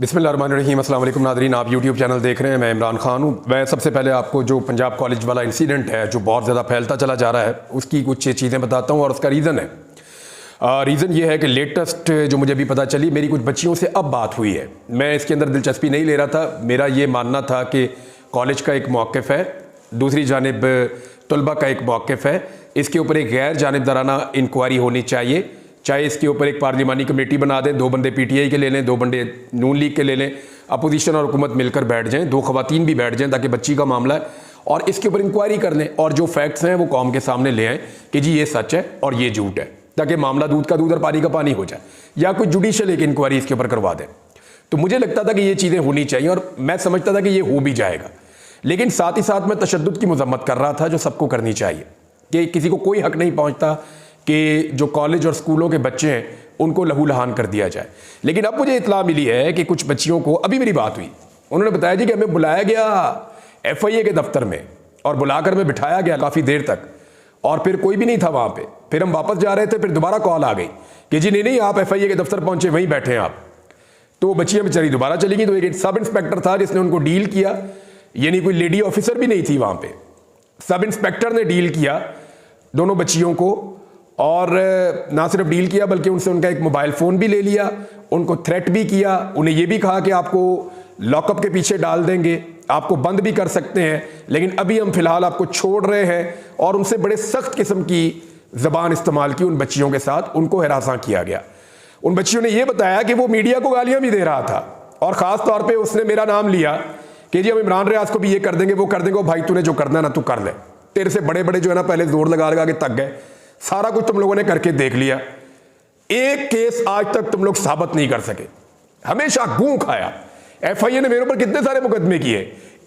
बिस्मिल्लाहिर्रहमानिर्रहीम। अस्सलाम वालेकुम नादरीन, आप यूट्यूब चैनल देख रहे हैं। मैं इमरान खान हूँ। मैं सबसे पहले आपको जो पंजाब कॉलेज वाला इंसिडेंट है जो बहुत ज़्यादा फैलता चला जा रहा है उसकी कुछ चीज़ें बताता हूँ और उसका रीज़न है। रीज़न ये है कि लेटेस्ट जो मुझे अभी पता चली, मेरी कुछ बच्चियों से अब बात हुई है। मैं इसके अंदर दिलचस्पी नहीं ले रहा था। मेरा ये मानना था कि कॉलेज का एक मौक़िफ़ है, दूसरी जानिब तलबा का एक मौक़िफ़ है, इसके ऊपर एक गैर जानिबदाराना इंक्वायरी होनी चाहिए। चाहे इसके ऊपर एक पार्लिमानी कमेटी बना दें, 2 बंदे पीटीआई के ले लें, 2 बंदे नून लीग के ले लें, अपोजिशन और हुकूमत मिलकर बैठ जाएं, 2 खवातीन भी बैठ जाएं ताकि बच्ची का मामला है और इसके ऊपर इंक्वायरी कर लें और जो फैक्ट्स हैं वो कौम के सामने ले आएँ कि जी ये सच है और ये झूठ है, ताकि मामला दूध का दूध और पानी का पानी हो जाए, या कोई जुडिशल एक इंक्वायरी इसके ऊपर करवा दें। तो मुझे लगता था कि ये चीज़ें होनी चाहिए और मैं समझता था कि ये हो भी जाएगा, लेकिन साथ ही साथ मैं तशद्दुद की मजम्मत कर रहा था जो सबको करनी चाहिए, कि किसी को कोई हक नहीं पहुँचता कि जो कॉलेज और स्कूलों के बच्चे हैं उनको लहू लहान कर दिया जाए। लेकिन अब मुझे इत्तला मिली है कि कुछ बच्चियों को, अभी मेरी बात हुई, उन्होंने बताया जी कि हमें बुलाया गया FIA के दफ्तर में और बुलाकर में बिठाया गया काफ़ी देर तक और फिर कोई भी नहीं था वहाँ पे। फिर हम वापस जा रहे थे, फिर दोबारा कॉल आ गई कि जी नहीं आप FIA के दफ्तर पहुँचे, वहीं बैठे हैं आप। तो वो बच्चियाँ बेचारी दोबारा चली गई। तो एक सब इंस्पेक्टर था जिसने उनको डील किया, यानी कोई लेडी ऑफिसर भी नहीं थी वहाँ पे, सब इंस्पेक्टर ने डील किया दोनों बच्चियों को, और ना सिर्फ डील किया बल्कि उनसे उनका एक मोबाइल फ़ोन भी ले लिया, उनको थ्रेट भी किया, उन्हें यह भी कहा कि आपको लॉकअप के पीछे डाल देंगे, आपको बंद भी कर सकते हैं, लेकिन अभी हम फिलहाल आपको छोड़ रहे हैं। और उनसे बड़े सख्त किस्म की ज़बान इस्तेमाल की उन बच्चियों के साथ, उनको हिरासा किया गया। उन बच्चियों ने यह बताया कि वो मीडिया को गालियाँ भी दे रहा था और ख़ास तौर पर उसने मेरा नाम लिया कि जी हम इमरान रियाज को भी ये कर देंगे वो कर देंगे, वो भाई तूने जो करना ना तू कर ले, तेरे से बड़े बड़े जो है ना पहले जोर लगा लगा के थक गए, सारा कुछ तुम लोगों ने करके देख लिया, एक केस आज तक तुम लोग साबित नहीं कर सके, हमेशा गूं खाया। FIA ने मेरे ऊपर कितने सारे मुकदमे किए,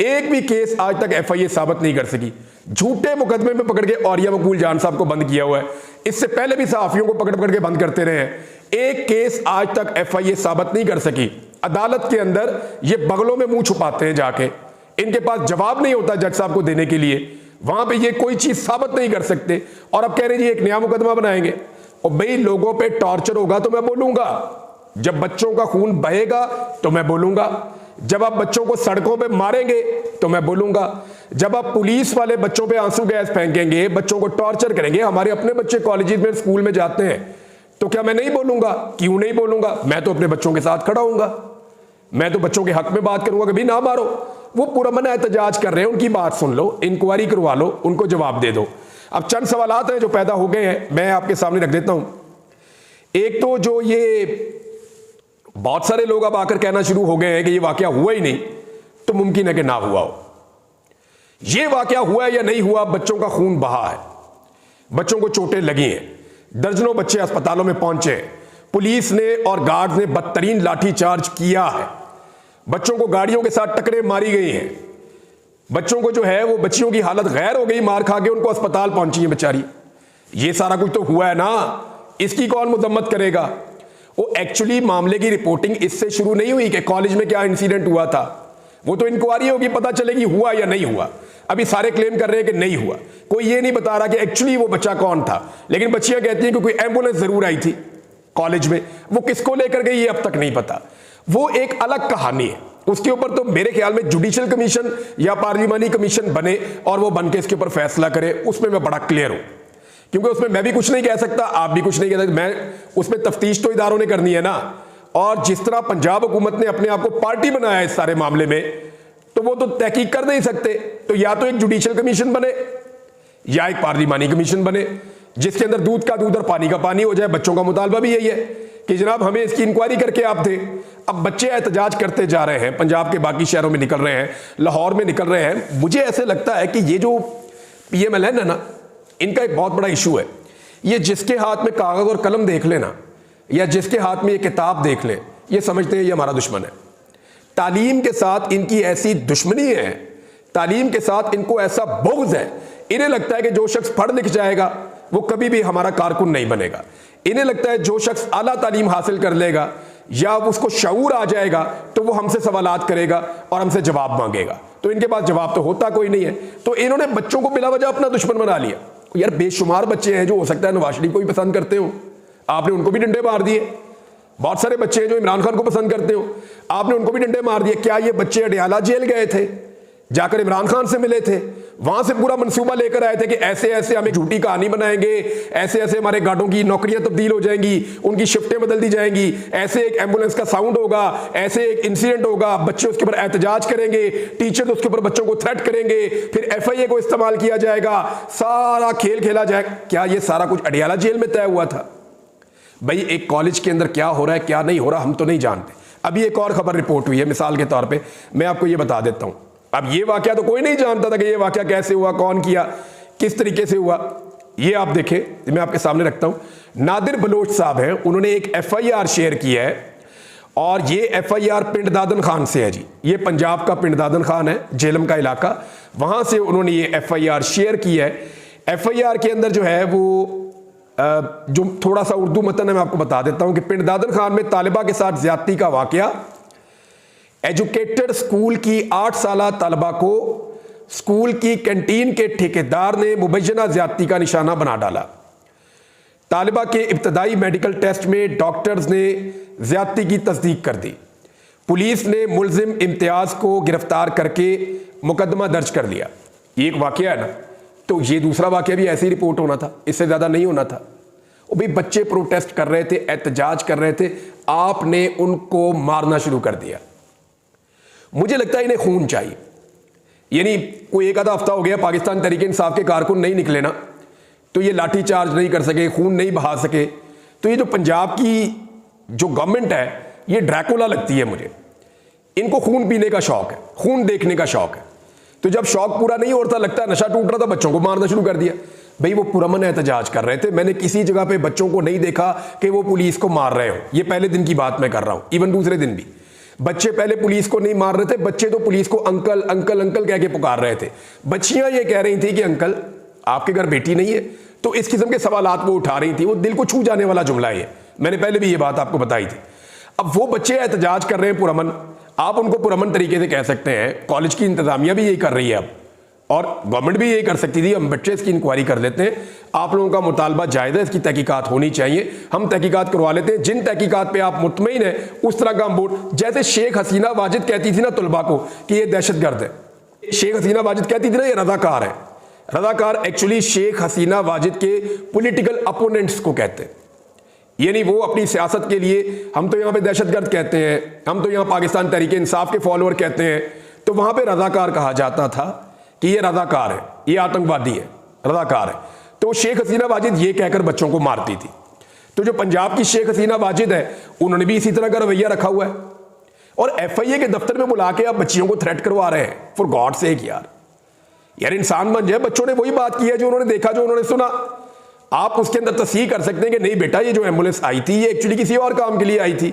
एक भी केस आज तक FIA साबित नहीं कर सकी। झूठे मुकदमे में पकड़ के औरिया मकबूल जान साहब को बंद किया हुआ है, इससे पहले भी सहाफियों को पकड़ पकड़ के बंद करते रहे हैं, एक केस आज तक FIA साबित नहीं कर सकी। अदालत के अंदर ये बगलों में मुंह छुपाते हैं जाके, इनके पास जवाब नहीं होता जज साहब को देने के लिए, वहां पे ये कोई चीज साबित नहीं कर सकते और अब कह रहे जी एक नया मुकदमा बनाएंगे। और भाई लोगों पे टॉर्चर होगा तो मैं बोलूंगा, जब बच्चों का खून बहेगा तो मैं बोलूंगा, जब आप बच्चों को सड़कों पे मारेंगे तो मैं बोलूंगा, जब आप पुलिस वाले बच्चों पे आंसू गैस फेंकेंगे, बच्चों को टॉर्चर करेंगे। हमारे अपने बच्चे कॉलेज में स्कूल में जाते हैं, तो क्या मैं नहीं बोलूंगा? क्यों नहीं बोलूंगा? मैं तो अपने बच्चों के साथ खड़ा हूंगा, मैं तो बच्चों के हक में बात करूंगा कि भाई ना मारो। वो पूरा मना एहतजाज कर रहे हैं, उनकी बात सुन लो, इंक्वायरी करवा लो, उनको जवाब दे दो। अब चंद सवालात हैं जो पैदा हो गए हैं, मैं आपके सामने रख देता हूं। एक तो जो ये बहुत सारे लोग अब आकर कहना शुरू हो गए हैं कि ये वाकया हुआ ही नहीं, तो मुमकिन है कि ना हुआ हो। ये वाकया हुआ है या नहीं हुआ, बच्चों का खून बहा है, बच्चों को चोटें लगी हैं, दर्जनों बच्चे अस्पतालों में पहुंचे हैं, पुलिस ने और गार्ड्स ने बदतरीन लाठीचार्ज किया है, बच्चों को गाड़ियों के साथ टक्करें मारी गई हैं, बच्चों को जो है वो बच्चियों की हालत गैर हो गई, मार खा के उनको अस्पताल पहुंची है बेचारी। ये सारा कुछ तो हुआ है ना, इसकी कौन मजम्मत करेगा? वो एक्चुअली मामले की रिपोर्टिंग इससे शुरू नहीं हुई कि कॉलेज में क्या इंसिडेंट हुआ था, वो तो इंक्वायरी होगी, पता चलेगी हुआ या नहीं हुआ। अभी सारे क्लेम कर रहे हैं कि नहीं हुआ, कोई ये नहीं बता रहा कि एक्चुअली वो बच्चा कौन था, लेकिन बच्चियां कहती हैं कि कोई एम्बुलेंस जरूर आई थी कॉलेज में, वो किसको लेकर गई ये अब तक नहीं पता। वो एक अलग कहानी है, उसके ऊपर तो मेरे ख्याल में जुडिशियल कमीशन या पार्लिमानी कमीशन बने और वो बन के इसके ऊपर फैसला करे, उसमें मैं बड़ा क्लियर हूं, क्योंकि उसमें मैं भी कुछ नहीं कह सकता, आप भी कुछ नहीं कह सकते, मैं उसमें तफ्तीश तो इदारों ने करनी है ना। और जिस तरह पंजाब हुकूमत ने अपने आप को पार्टी बनाया है इस सारे मामले में, तो वो तो तहकीक कर नहीं सकते, तो या तो एक जुडिशियल कमीशन बने या एक पार्लिमानी कमीशन बने जिसके अंदर दूध का दूध और पानी का पानी हो जाए। बच्चों का मुतालबा भी यही है कि जनाब हमें इसकी इंक्वायरी करके आप दें। अब बच्चे एहतजाज करते जा रहे हैं, पंजाब के बाकी शहरों में निकल रहे हैं, लाहौर में निकल रहे हैं। मुझे ऐसे लगता है कि ये जो PMLN है ना, इनका एक बहुत बड़ा इशू है। ये जिसके हाथ में कागज और कलम देख लेना या जिसके हाथ में ये किताब देख ले, ये समझते हैं ये हमारा दुश्मन है। तालीम के साथ इनकी ऐसी दुश्मनी है, तालीम के साथ इनको ऐसा बुग़्ज़ है, इन्हें लगता है कि जो शख्स पढ़ लिख जाएगा वो कभी भी हमारा कारकुन नहीं बनेगा। इन्हें लगता है जो शख्स आला तालीम हासिल कर लेगा या उसको शऊर आ जाएगा तो वो हमसे सवालात करेगा और हमसे जवाब मांगेगा, तो इनके पास जवाब तो होता कोई नहीं है। तो इन्होंने बच्चों को बिला वजह अपना दुश्मन बना लिया। यार बेशुमार बच्चे हैं जो हो सकता है नवाज शरीफ को भी पसंद करते हो, आपने उनको भी डंडे मार दिए, बहुत सारे बच्चे हैं जो इमरान खान को पसंद करते हो, आपने उनको भी डंडे मार दिए। क्या ये बच्चे अडियाला जेल गए थे, जाकर इमरान खान से मिले थे, वहां से पूरा मंसूबा लेकर आए थे कि ऐसे ऐसे हम एक झूठी कहानी बनाएंगे, ऐसे ऐसे हमारे गार्डों की नौकरियां तब्दील हो जाएंगी, उनकी शिफ्टें बदल दी जाएंगी, ऐसे एक एम्बुलेंस का साउंड होगा, ऐसे एक इंसिडेंट होगा, बच्चे उसके ऊपर एहतजाज करेंगे, टीचर उसके ऊपर बच्चों को थ्रेट करेंगे, फिर FIA को इस्तेमाल किया जाएगा, सारा खेल खेला जाएगा। क्या ये सारा कुछ अडियाला जेल में तय हुआ था? भाई एक कॉलेज के अंदर क्या हो रहा है क्या नहीं हो रहा हम तो नहीं जानते। अभी एक और खबर रिपोर्ट हुई है, मिसाल के तौर पे मैं आपको ये बता देता हूं। अब ये वाकया तो कोई नहीं जानता था कि ये वाकया कैसे हुआ, कौन किया, किस तरीके से हुआ। ये आप देखें, मैं आपके सामने रखता हूं। नादिर बलोच साहब हैं, उन्होंने एक FIR शेयर किया है और ये FIR पिंड दादन खान से है जी। ये पंजाब का पिंड दादन खान है, झेलम का इलाका, वहां से उन्होंने ये FIR शेयर किया है। FIR के अंदर जो है वो जो थोड़ा सा उर्दू मतन है मैं आपको बता देता हूं कि पिंड दादन खान में तालिबा के साथ ज्यादती का वाकया। एजुकेटेड स्कूल की 8 साला तालिबा को स्कूल की कैंटीन के ठेकेदार ने मुबैना ज्यादती का निशाना बना डाला। तालिबा के इब्तदाई मेडिकल टेस्ट में डॉक्टर्स ने ज्यादती की तस्दीक कर दी। पुलिस ने मुलजिम इम्तियाज को गिरफ्तार करके मुकदमा दर्ज कर लिया। ये एक वाकया है ना, तो ये दूसरा वाकया भी ऐसे ही रिपोर्ट होना था, इससे ज्यादा नहीं होना था। वो भी बच्चे प्रोटेस्ट कर रहे थे, एहतजाज कर रहे थे, आपने उनको मारना शुरू कर दिया। मुझे लगता है इन्हें खून चाहिए। यानी कोई एक आधा हफ्ता हो गया पाकिस्तान तहरीक इंसाफ के कारकुन नहीं निकले ना, तो ये लाठी चार्ज नहीं कर सके, खून नहीं बहा सके। तो ये जो पंजाब की जो गवर्नमेंट है ये ड्रैकुला लगती है मुझे। इनको खून पीने का शौक है, खून देखने का शौक है। तो जब शौक पूरा नहीं होता, लगता है नशा टूट रहा था, बच्चों को मारना शुरू कर दिया। भाई वो पुरअमन एहतजाज कर रहे थे, मैंने किसी जगह पे बच्चों को नहीं देखा कि वो पुलिस को मार रहे हो। ये पहले दिन की बात मैं कर रहा हूं, इवन दूसरे दिन भी बच्चे पहले पुलिस को नहीं मार रहे थे, बच्चे तो पुलिस को अंकल अंकल अंकल कह के पुकार रहे थे। बच्चियां ये कह रही थी कि अंकल आपके घर बेटी नहीं है, तो इस किस्म के सवालात वो उठा रही थी। वो दिल को छू जाने वाला जुमला है, मैंने पहले भी ये बात आपको बताई थी। अब वो बच्चे एहतजाज कर रहे हैं पुरअमन, आप उनको पुरअमन तरीके से कह सकते हैं। कॉलेज की इंतजामिया भी यही कर रही है अब, और गवर्नमेंट भी यही कर सकती थी। हम बच्चे इसकी इंक्वायरी कर लेते हैं, आप लोगों का मुतालबा जायज़ है, इसकी तहकीकात होनी चाहिए, हम तहकीकात करवा लेते हैं। जिन तहकीकात पे आप मुतमईन हैं उस तरह का हम बोर्ड, जैसे शेख हसीना वाजिद कहती थी ना तलबा को कि ये दहशतगर्द है। शेख हसीना वाजिद कहती थी ना ये रजाकार है। रजाकार एक्चुअली शेख हसीना वाजिद के पॉलिटिकल अपोनेंट्स को कहते हैं। यानी वो अपनी सियासत के लिए, हम तो यहाँ पे दहशतगर्द कहते हैं, हम तो यहाँ पाकिस्तान तहरीक इंसाफ के फॉलोअर कहते हैं, तो वहां पे रजाकार कहा जाता था कि ये रजाकार है, ये आतंकवादी है, रजाकार है। तो शेख हसीना वाजिद ये कहकर बच्चों को मारती थी। तो जो पंजाब की शेख हसीना वाजिद है उन्होंने भी इसी तरह का रवैया रखा हुआ है, और FIA के दफ्तर में बुला के आप बच्चियों को थ्रेट करवा रहे हैं। फॉर गॉड सेक यार इंसान बन जाए। बच्चों ने वही बात की है जो उन्होंने देखा, जो उन्होंने सुना। आप उसके अंदर तस्दीक कर सकते हैं कि नहीं बेटा, ये जो एम्बुलेंस आई थी ये एक्चुअली किसी और काम के लिए आई थी,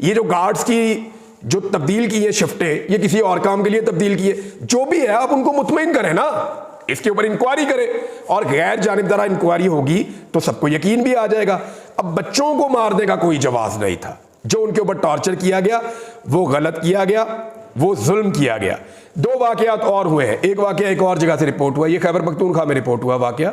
ये जो गार्ड्स की जो तब्दील की है शिफ्टें, ये किसी और काम के लिए तब्दील की है। जो भी है आप उनको मुतमईन करें ना, इसके ऊपर इंक्वायरी करें, और गैर जानिबदारा इंक्वायरी होगी तो सबको यकीन भी आ जाएगा। अब बच्चों को मारने का कोई जवाब नहीं था। जो उनके ऊपर टॉर्चर किया गया वो गलत किया गया, वो जुल्म किया गया। 2 वाकयात और हुए हैं। एक वाकया एक और जगह से रिपोर्ट हुआ, ये खैबर पख्तूनख्वा में रिपोर्ट हुआ वाकया,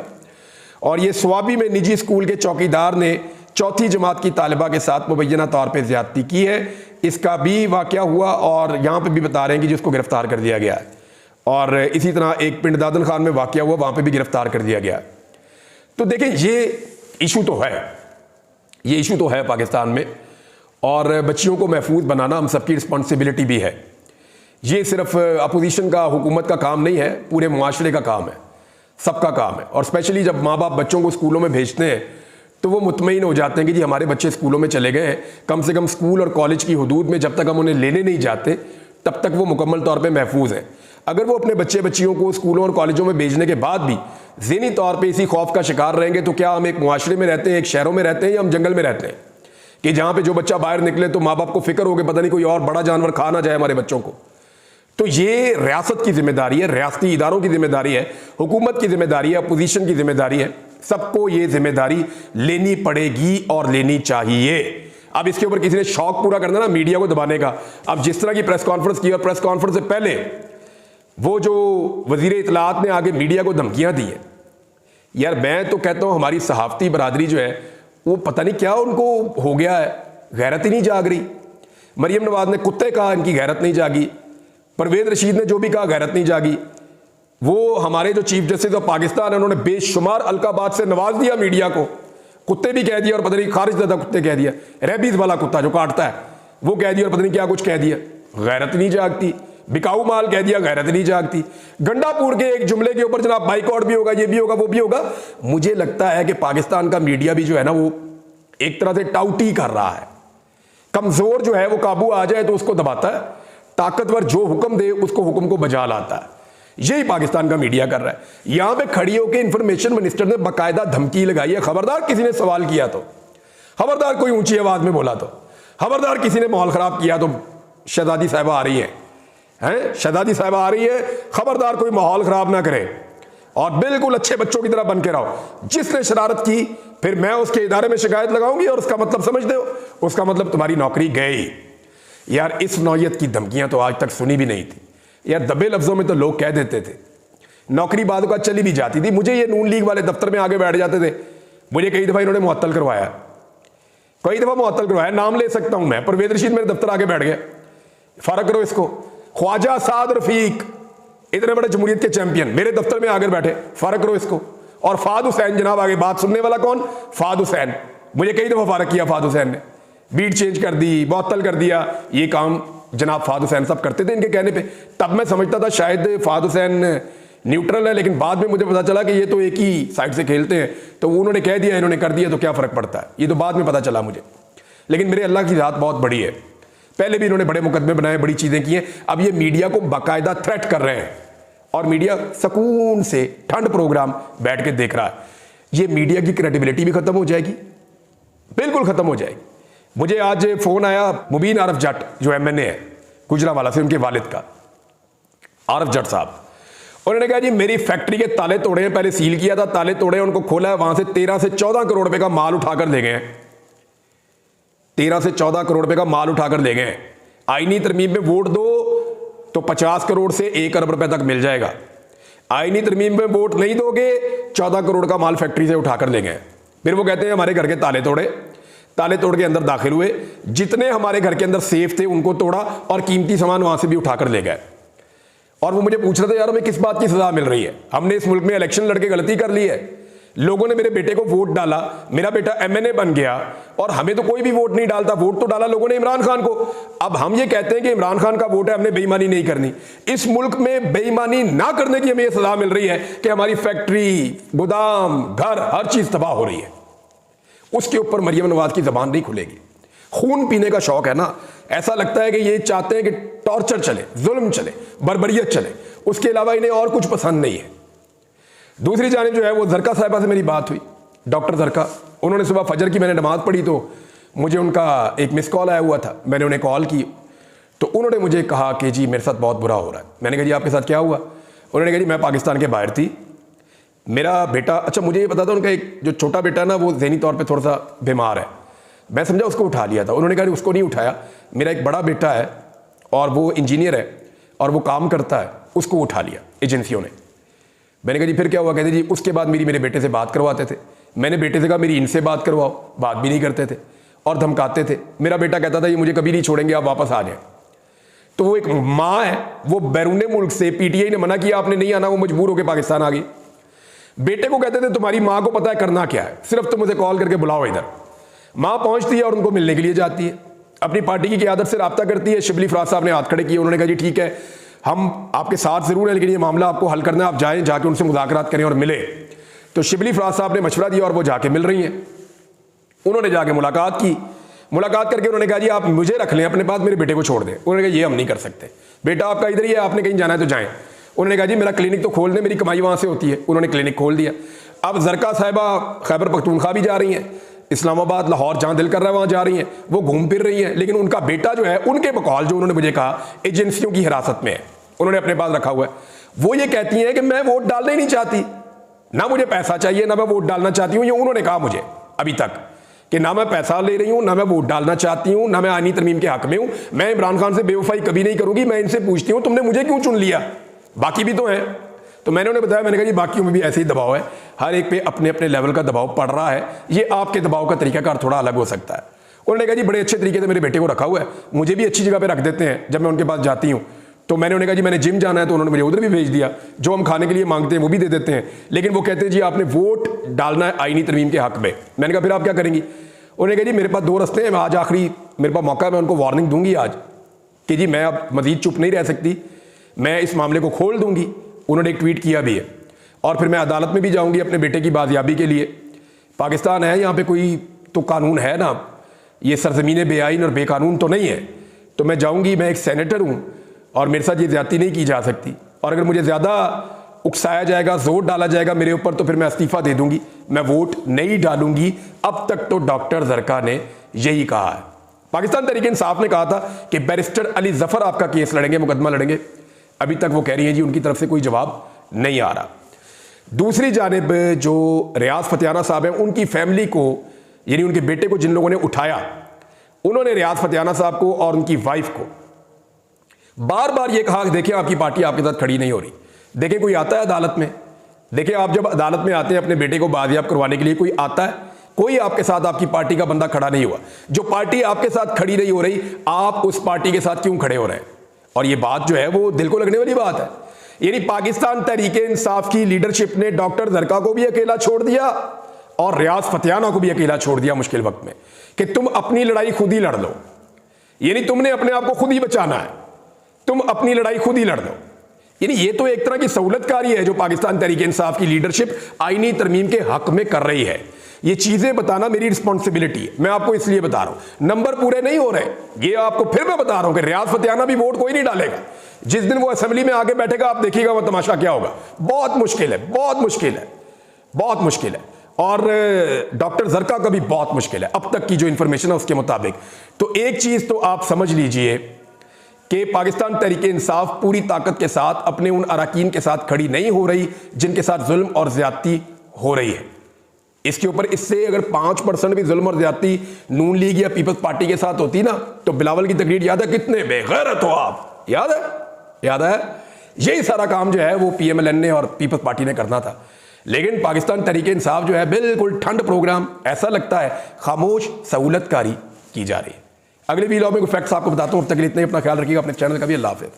और ये स्वाबी में निजी स्कूल के चौकीदार ने 4वीं जमात की तालिबा के साथ मुबैना तौर पर ज्यादती की है। इसका भी वाकया हुआ, और यहाँ पे भी बता रहे हैं कि जिसको गिरफ्तार कर दिया गया है। और इसी तरह एक पिंड दादन खान में वाकया हुआ, वहां पे भी गिरफ्तार कर दिया गया। तो देखें ये इशू तो है, ये इशू तो है पाकिस्तान में, और बच्चियों को महफूज बनाना हम सबकी रिस्पॉन्सिबिलिटी भी है। ये सिर्फ अपोजिशन का, हुकूमत का काम नहीं है, पूरे मुआशरे का काम है, सबका काम है। और स्पेशली जब माँ बाप बच्चों को स्कूलों में भेजते हैं तो वो मुतमईन हो जाते हैं कि जी हमारे बच्चे स्कूलों में चले गए हैं, कम से कम स्कूल और कॉलेज की हदूद में जब तक हम उन्हें लेने नहीं जाते तब तक वो मुकम्मल तौर पे महफूज हैं। अगर वो अपने बच्चे बच्चियों को स्कूलों और कॉलेजों में भेजने के बाद भी ज़हनी तौर पे इसी खौफ का शिकार रहेंगे, तो क्या हम एक मुआशरे में रहते हैं, एक शहरों में रहते हैं, या हम जंगल में रहते हैं कि जहाँ पे जो बच्चा बाहर निकले तो माँ बाप को फिक्र हो गया पता नहीं कोई और बड़ा जानवर खा ना जाए हमारे बच्चों को। तो ये रियासत की जिम्मेदारी है, रियासती इदारों की जिम्मेदारी है, हुकूमत की जिम्मेदारी है, अपोजिशन की जिम्मेदारी है। सबको ये जिम्मेदारी लेनी पड़ेगी और लेनी चाहिए। अब इसके ऊपर किसी ने शौक पूरा करना ना मीडिया को दबाने का, अब जिस तरह की प्रेस कॉन्फ्रेंस की, और प्रेस कॉन्फ्रेंस से पहले वो जो वजीर इत्तलात ने आगे मीडिया को धमकियां दी है, यार मैं तो कहता हूं हमारी सहाफती बरादरी जो है वो पता नहीं क्या उनको हो गया है, गैरत ही नहीं जाग रही। मरियम नवाज ने कुत्ते कहा, इनकी गैरत नहीं जागी। परवेज रशीद ने जो भी कहा, गैरत नहीं जागी। वो हमारे जो चीफ जस्टिस ऑफ पाकिस्तान है, उन्होंने बेशुमार अलकाबात से नवाज दिया मीडिया को, कुत्ते भी कह दिया और पता नहीं खारिजदा कुत्ते कह दिया, रेबीज वाला कुत्ता जो काटता है वो कह दिया और पता नहीं क्या कुछ कह दिया, गैरत नहीं जागती। बिकाऊ माल कह दिया, गैरत नहीं जागती। गंडापुर के एक जुमले के ऊपर जनाब बाइकआउट भी होगा, ये भी होगा, वो भी होगा। मुझे लगता है कि पाकिस्तान का मीडिया भी जो है ना, वो एक तरह से टाउटी कर रहा है। कमजोर जो है वो काबू आ जाए तो उसको दबाता है, ताकतवर जो हुक्म दे उसको हुक्म को बजा लाता है। यही पाकिस्तान का मीडिया कर रहा है। यहां पे खड़ी होकर इंफॉर्मेशन मिनिस्टर ने बाकायदा धमकी लगाई है, खबरदार किसी ने सवाल किया तो, खबरदार कोई ऊंची आवाज में बोला तो, खबरदार किसी ने माहौल खराब किया तो शहजादी साहिबा आ रही हैं, शहजादी साहिबा आ रही है, खबरदार कोई माहौल खराब ना करे और बिल्कुल अच्छे बच्चों की तरह बन के रहो। जिसने शरारत की फिर मैं उसके इदारे में शिकायत लगाऊंगी और उसका मतलब समझ दो, उसका मतलब तुम्हारी नौकरी गई। यार इस नौयत की धमकियां तो आज तक सुनी भी नहीं थी। यार दबे लफ्जों में तो लोग कह देते थे, नौकरी बाद का चली भी जाती थी। मुझे ये नून लीग वाले दफ्तर में आगे बैठ जाते थे, मुझे कई दफा इन्होंने मुअत्तल करवाया, कई दफा मुअत्तल करवाया, नाम ले सकता हूं मैं। परवेज रशीद मेरे दफ्तर आगे बैठ गया, फर्क करो इसको। ख्वाजा साद रफीक, इतने बड़े जमहूरियत के चैंपियन, मेरे दफ्तर में आकर बैठे, फर्क करो इसको। और फाद हुसैन जनाब आगे, बात सुनने वाला कौन? फाद हुसैन। मुझे कई दफा फारक किया फाद हुसैन ने, बीट चेंज कर दी, मुअत्तल कर दिया। ये काम जनाब फाद हुसैन सब करते थे इनके कहने पे। तब मैं समझता था शायद फाद हुसैन न्यूट्रल है, लेकिन बाद में मुझे पता चला कि ये तो एक ही साइड से खेलते हैं। तो उन्होंने कह दिया, इन्होंने कर दिया, तो क्या फर्क पड़ता है, ये तो बाद में पता चला मुझे। लेकिन मेरे अल्लाह की जात बहुत बड़ी है, पहले भी इन्होंने बड़े मुकदमे बनाए, बड़ी चीजें की हैं। अब ये मीडिया को बाकायदा थ्रेट कर रहे हैं और मीडिया सुकून से ठंड प्रोग्राम बैठ के देख रहा है। ये मीडिया की क्रेडिबिलिटी भी खत्म हो जाएगी, बिल्कुल खत्म हो जाएगी। मुझे आज फोन आया मुबीन आरफ जट जो MNA है गुजरांवाला से, उनके वालिद का, आरफ जट साहब। उन्होंने कहा जी मेरी फैक्ट्री के ताले तोड़े हैं, पहले सील किया था, ताले तोड़े, उनको खोला है, वहां से 13 से 14 करोड़ रुपए का माल उठाकर ले गए हैं। 13 से 14 करोड़ रुपए का माल उठाकर ले गए। आईनी तरमीम में वोट दो तो 50 करोड़ से 1 अरब रुपए तक मिल जाएगा। आईनी तरमीम में वोट नहीं दोगे, 14 करोड़ का माल फैक्ट्री से उठाकर ले गए। फिर वो कहते हैं हमारे घर के ताले तोड़े, ताले तोड़ के अंदर दाखिल हुए, जितने हमारे घर के अंदर सेफ थे उनको तोड़ा और कीमती सामान वहां से भी उठाकर ले गए। और वो मुझे पूछ रहे थे यार हमें किस बात की सजा मिल रही है, हमने इस मुल्क में इलेक्शन लड़के गलती कर ली है, लोगों ने मेरे बेटे को वोट डाला, मेरा बेटा MNA बन गया और हमें तो कोई भी वोट नहीं डालता, वोट तो डाला लोगों ने इमरान खान को। अब हम ये कहते हैं कि इमरान खान का वोट है, हमने बेईमानी नहीं करनी। इस मुल्क में बेईमानी ना करने की हमें यह सजा मिल रही है कि हमारी फैक्ट्री, गोदाम, घर, हर चीज तबाह हो रही है। उसके ऊपर मरियम नवाज की जबान नहीं खुलेगी। खून पीने का शौक है ना, ऐसा लगता है कि ये चाहते हैं कि टॉर्चर चले, जुल्म चले, बर्बरियत चले, उसके अलावा इन्हें और कुछ पसंद नहीं है। दूसरी जानिब जो है वो जरका साहिबा से मेरी बात हुई, डॉक्टर जरका। उन्होंने सुबह फजर की मैंने नमाज पढ़ी तो मुझे उनका एक मिस कॉल आया हुआ था, मैंने उन्हें कॉल की तो उन्होंने मुझे कहा कि जी मेरे साथ बहुत बुरा हो रहा है। मैंने कहा जी आपके साथ क्या हुआ? उन्होंने कहा जी मैं पाकिस्तान के बाहर थी, मेरा बेटा, अच्छा मुझे ये पता था उनका एक जो छोटा बेटा ना वो ज़हनी तौर पे थोड़ा सा बीमार है, मैं समझा उसको उठा लिया था। उन्होंने कहा उसको नहीं उठाया, मेरा एक बड़ा बेटा है और वो इंजीनियर है और वो काम करता है, उसको उठा लिया एजेंसियों ने। मैंने कहा जी फिर क्या हुआ? कहते जी उसके बाद मेरे बेटे से बात करवाते थे। मैंने बेटे से कहा मेरी इनसे बात करवाओ, बात भी नहीं करते थे और धमकाते थे। मेरा बेटा कहता था ये मुझे कभी नहीं छोड़ेंगे, आप वापस आ जाएं। तो वो एक माँ है, वो बैरून मुल्क से, PTI ने मना किया आपने नहीं आना, वो मजबूर होकर पाकिस्तान आ गई। बेटे को कहते थे तुम्हारी माँ को पता है करना क्या है, सिर्फ तुम मुझे कॉल करके बुलाओ इधर। माँ पहुंचती है और उनको मिलने के लिए जाती है, अपनी पार्टी की क़यादत से रब्ता करती है। शिबली फराज साहब ने हाथ खड़े किए, उन्होंने कहा जी ठीक है हम आपके साथ जरूर हैं, लेकिन ये मामला आपको हल करना है, आप जाएं, जाके उनसे मुज़ाकरात करें और मिले। तो शिबली फराज साहब ने मशवरा दिया और वो जाके मिल रही हैं। उन्होंने जाके मुलाकात की, मुलाकात करके उन्होंने कहा जी आप मुझे रख लें अपने पास, मेरे बेटे को छोड़ दें। उन्होंने कहा ये हम नहीं कर सकते, बेटा आपका इधर ही है, आपने कहीं जाना है तो जाएं। उन्होंने कहा जी मेरा क्लिनिक तो खोल दें, मेरी कमाई वहां से होती है। उन्होंने क्लिनिक खोल दिया। अब जरका साहिबा खैबर पख्तूनख्वा भी जा रही हैं, इस्लामाबाद, लाहौर, जहां दिल कर रहा है वहां जा रही हैं, वो घूम फिर रही हैं। लेकिन उनका बेटा जो है, उनके बकौल जो उन्होंने मुझे कहा, एजेंसियों की हिरासत में है, उन्होंने अपने पास रखा हुआ है। वो ये कहती हैं कि मैं वोट डालना ही नहीं चाहती, ना मुझे पैसा चाहिए, ना मैं वोट डालना चाहती हूँ। ये उन्होंने कहा मुझे अभी तक कि ना मैं पैसा ले रही हूँ, ना मैं वोट डालना चाहती हूँ, ना मैं आईनी तरमीम के हक में हूँ। मैं इमरान खान से बेवफाई कभी नहीं करूंगी। मैं इनसे पूछती हूँ तुमने मुझे क्यों चुन लिया, बाकी भी तो हैं। तो मैंने उन्हें बताया, मैंने कहा जी बाकियों में भी ऐसे ही दबाव है, हर एक पे अपने अपने लेवल का दबाव पड़ रहा है, ये आपके दबाव का तरीकाकार थोड़ा अलग हो सकता है। उन्होंने कहा जी बड़े अच्छे तरीके से मेरे बेटे को रखा हुआ है, मुझे भी अच्छी जगह पे रख देते हैं जब मैं उनके पास जाती हूँ। तो मैंने उन्हें कहा जी मैंने जिम जाना है, तो उन्होंने मुझे उधर भी भेज दिया, जो हम खाने के लिए मांगते हैं वो भी दे देते हैं। लेकिन वो कहते हैं जी आपने वोट डालना है आईनी तरमीम के हक में। मैंने कहा फिर आप क्या करेंगी? उन्होंने कहा जी मेरे पास 2 रास्ते हैं, मैं आज आखिरी मेरे पास मौका है, मैं उनको वार्निंग दूंगी आज कि जी मैं अब मजीद चुप नहीं रह सकती, मैं इस मामले को खोल दूंगी। उन्होंने एक ट्वीट किया भी है। और फिर मैं अदालत में भी जाऊंगी अपने बेटे की बाजियाबी के लिए। पाकिस्तान है, यहाँ पे कोई तो कानून है ना, ये सरजमीन बेआईन और बेकानून तो नहीं है। तो मैं जाऊंगी, मैं एक सेनेटर हूँ और मेरे साथ ये ज्यादती नहीं की जा सकती। और अगर मुझे ज़्यादा उकसाया जाएगा, जोर डाला जाएगा मेरे ऊपर, तो फिर मैं इस्तीफ़ा दे दूंगी, मैं वोट नहीं डालूंगी। अब तक तो डॉक्टर जरका ने यही कहा है। पाकिस्तान तहरीक इंसाफ ने कहा था कि बैरिस्टर अली जफर आपका केस लड़ेंगे, मुकदमा लड़ेंगे। अभी तक वो कह रही हैं जी उनकी तरफ से कोई जवाब नहीं आ रहा। दूसरी जानिब जो रियाज फतियाना साहब हैं, उनकी फैमिली को, यानी उनके बेटे को जिन लोगों ने उठाया, उन्होंने रियाज फतियाना साहब को और उनकी वाइफ को बार बार ये कहा कि देखिए आपकी पार्टी आपके साथ खड़ी नहीं हो रही। देखिए कोई आता है अदालत में, देखिए आप जब अदालत में आते हैं अपने बेटे को बाजियाब करवाने के लिए, कोई आता है, कोई आपके साथ आपकी पार्टी का बंदा खड़ा नहीं हुआ। जो पार्टी आपके साथ खड़ी नहीं हो रही, आप उस पार्टी के साथ क्यों खड़े हो रहे हैं? और ये बात जो है वो दिल को लगने वाली बात है। यानी पाकिस्तान तहरीक इंसाफ की लीडरशिप ने डॉक्टर जरका को भी अकेला छोड़ दिया और रियाज फतियाना को भी अकेला छोड़ दिया मुश्किल वक्त में, कि तुम अपनी लड़ाई खुद ही लड़ लो। यानी तुमने अपने आप को खुद ही बचाना है, तुम अपनी लड़ाई खुद ही लड़ लो। यानी ये तो एक तरह की सहूलतकारी है जो पाकिस्तान तहरीक इंसाफ की लीडरशिप आईनी तरमीम के हक में कर रही है। ये चीजें बताना मेरी रिस्पॉन्सिबिलिटी है, मैं आपको इसलिए बता रहा हूं। नंबर पूरे नहीं हो रहे, ये आपको फिर मैं बता रहा हूं कि रियाज फतियाना भी वोट कोई नहीं डालेगा। जिस दिन वो असेंबली में आके बैठेगा आप देखिएगा वो तमाशा क्या होगा। बहुत मुश्किल है, बहुत मुश्किल है, बहुत मुश्किल है। और डॉक्टर जरका का भी बहुत मुश्किल है अब तक की जो इंफॉर्मेशन है उसके मुताबिक। तो एक चीज तो आप समझ लीजिए कि पाकिस्तान तहरीक इंसाफ पूरी ताकत के साथ अपने उन अरकान के साथ खड़ी नहीं हो रही जिनके साथ जुल्म और ज्यादती हो रही है। इसके ऊपर इससे अगर 5% भी जुल्म और ज्यादती नून लीग या पीपल्स पार्टी के साथ होती ना, तो बिलावल की तकरीर याद है, कितने बेगैरत हो आप, याद है, याद है। यही सारा काम जो है वो PMLN ने और पीपल्स पार्टी ने करना था। लेकिन पाकिस्तान तहरीक इंसाफ जो है बिल्कुल ठंड प्रोग्राम, ऐसा लगता है खामोश सहूलतकारी की जा रही है। अगले वीडियो में कुछ फैक्ट्स आपको बताता हूं। अब तक के लिए इतना ही, अपना ख्याल रखिएगा, अपने चैनल का भी। अल्लाह हाफिज़।